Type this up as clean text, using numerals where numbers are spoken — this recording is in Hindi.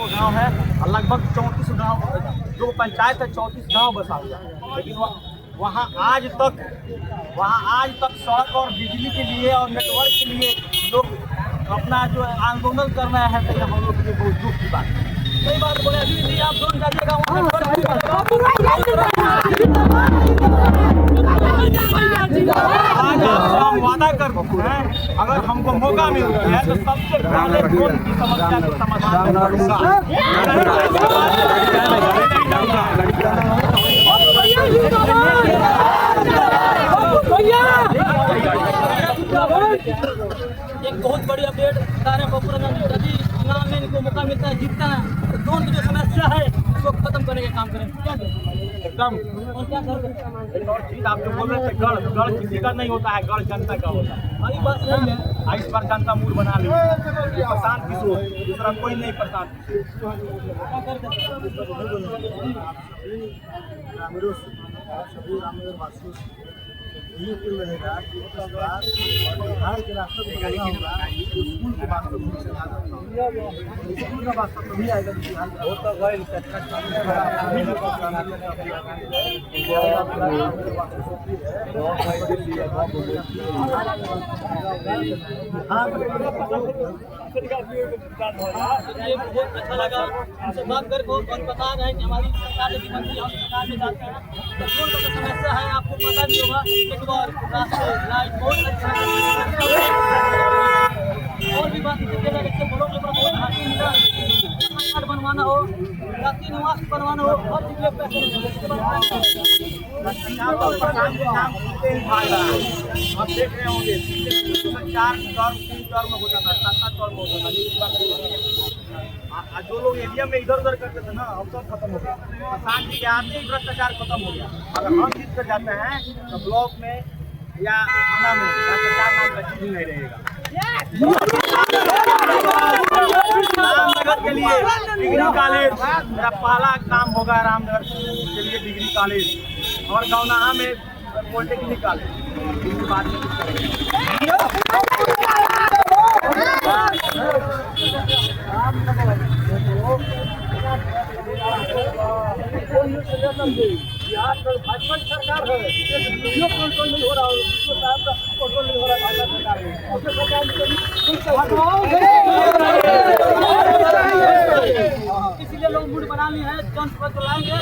गांव है और लगभग 34 गांव, जो पंचायत है 34 गांव बसा हुआ है, लेकिन वहाँ आज तक सड़क और बिजली के लिए और नेटवर्क के लिए लोग अपना जो आंदोलन कर रहे हैं, तो हम लोग के लिए बहुत दुख की बात है। सही बात बोले अभी जी, आप जोन जाइएगा आज हम वादा कर हैं, अगर हमको मौका मिलता है तो सबसे पहले जोन की समस्या को समाधान करूंगा। एक बहुत बड़ी अपडेट सारे बपुरा यदि चुनाव में इनको मौका मिलता है, जीतता है, तो जोन की जो समस्या है उसको खत्म करने का काम करें। क्या एकदम और क्या करें? एक और चीज आप जो बोल रहे थे, गढ़ किसी का नहीं होता है, गढ़ जनता का होता है। वही बात सही है। इस बार जनता मूड बना ली, प्रशांत किशोर, दूसरा कोई नहीं प्रशांत। सभी रामनगर वासियों ये क्यों रहेगा कि बिहार के रास्ते को बढ़ाना होगा, स्कूल के वास्ते स्कूल का वास्ता तभी आएगा। ये बहुत अच्छा लगा उनसे बात कर को, और बता रहे हैं कि हमारी सरकार यदि मंत्री हम सरकार में जाते हैं तो कौन सा समस्या है आपको पता भी होगा। एक बार रास्ते लाइट बहुत अच्छा है, और भी बात जैसे ब्लॉक के प्रमोद कार्ड बनवाना हो, जाति निवास बनवाना हो, हर चीज में पैसे आप देख रहे होंगे 4 टर्म 3 टर्म हो जाता है, 7 टर्म हो जाता है। जो लोग एरिया में इधर उधर करते थे ना, अब सब खत्म हो गया। किसान जी के आते ही भ्रष्टाचार खत्म हो गया। अगर हम जीत कर जाते हैं तो ब्लॉक में या थाना में भ्रष्टाचार नाम का चीज नहीं रहेगा। रामनगर के लिए डिग्री कॉलेज मेरा पहला काम होगा, रामनगर के लिए डिग्री कॉलेज, और गौनाहा में पॉलिटेक्निक कॉलेज। बिहार में भाजपा सरकार है, वीडियो कंट्रोल नहीं हो रहा है, कंट्रोल नहीं हो रहा है इसीलिए लोग मूड बना लिए हैं, जंप पर चलाएंगे और